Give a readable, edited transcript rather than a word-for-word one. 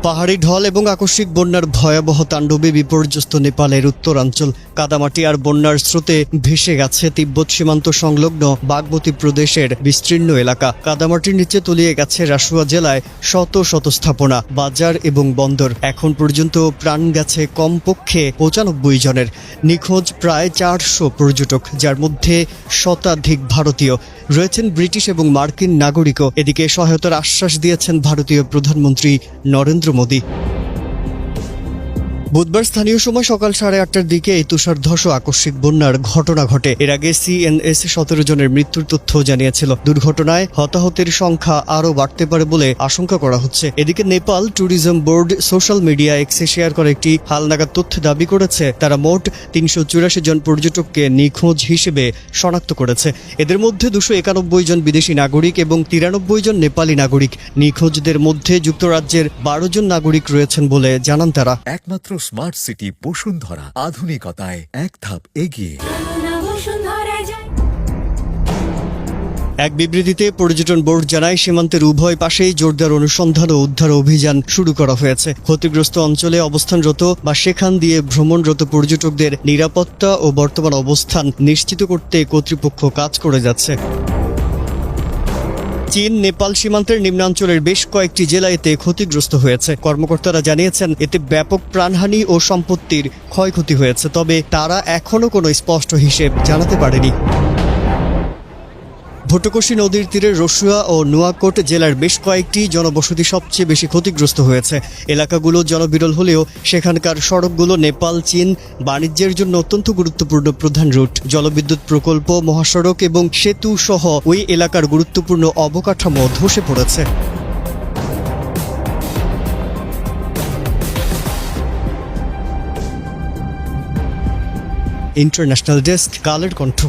পাহাড়ি ঢল এবং আকস্মিক বন্যার ভয়াবহ তাণ্ডবে বিপর্যস্ত নেপালের উত্তরাঞ্চল। কাদামাটি আর বন্যার স্রোতে ভেসে গেছে তিব্বত সীমান্ত সংলগ্ন বাগমতী প্রদেশের বিস্তীর্ণ এলাকা। কাদামাটির নিচে তলিয়ে গেছে রাসুয়া জেলায় শত শত স্থাপনা, বাজার এবং বন্দর। এখন পর্যন্ত প্রাণ গেছে কমপক্ষে 95 জনের। নিখোঁজ প্রায় 400 পর্যটক, যার মধ্যে শতাধিক ভারতীয়। রয়েছেন ব্রিটিশ এবং মার্কিন নাগরিকও। এদিকে সহায়তার আশ্বাস দিয়েছেন ভারতীয় প্রধানমন্ত্রী নরেন্দ্র মোদী। বুধবার স্থানীয় সময় সকাল 8:30টার দিকে এই তুষারধস আকস্মিক বন্যার ঘটনা ঘটে। এর আগে CNS 17 জনের মৃত্যুর তথ্য জানিয়েছিল। দুর্ঘটনায় হতাহতের সংখ্যা আরও বাড়তে পারে বলে আশঙ্কা করা হচ্ছে। এদিকে Nepal tourism board social media এক্সে শেয়ার করে একটি হালনাগাদ তথ্য দাবি করেছে। তারা মোট 384 জন পর্যটককে নিখোঁজ হিসেবে শনাক্ত করেছে। এদের মধ্যে 291 জন বিদেশি নাগরিক এবং 93 জন নেপালি নাগরিক। নিখোঁজদের মধ্যে যুক্তরাজ্যের 12 জন নাগরিক রয়েছেন বলে জানান তারা। একমাত্র স্মার্ট সিটি বসুন্ধরা, আধুনিকতায় এক ধাপ এগিয়ে। এক বিবৃতিতে পর্যটন বোর্ড জানায়, সীমান্তের উভয় পাশেই জোরদার অনুসন্ধান ও উদ্ধার অভিযান শুরু করা হয়েছে। ক্ষতিগ্রস্ত অঞ্চলে অবস্থানরত বা সেখান দিয়ে ভ্রমণরত পর্যটকদের নিরাপত্তা ও বর্তমান অবস্থান নিশ্চিত করতে কর্তৃপক্ষ কাজ করে যাচ্ছে। চীন নেপাল সীমান্তের নিম্নাঞ্চলের বেশ কয়েকটি জেলা এতে ক্ষতিগ্রস্ত হয়েছে। কর্মকর্তারা জানিয়েছেন, এতে ব্যাপক প্রাণহানি ও সম্পত্তির ক্ষয়ক্ষতি হয়েছে, তবে তারা এখনও কোনো স্পষ্ট হিসেব জানাতে পারেনি। ভুটুকোশি নদীর তীরে রসুয়া ও নুয়াকোট জেলার বেশ কয়েকটি জনবসতি সবচেয়ে বেশি ক্ষতিগ্রস্ত হয়েছে। এলাকাগুলো জনবিরল হলেও সেখানকার সড়কগুলো নেপাল চীন বাণিজ্যের জন্য অত্যন্ত গুরুত্বপূর্ণ প্রধান রুট। জলবিদ্যুৎ প্রকল্প, মহাসড়ক এবং সেতু সহ ওই এলাকার গুরুত্বপূর্ণ অবকাঠামো ধসে পড়েছে। International desk, Kaler Kantho.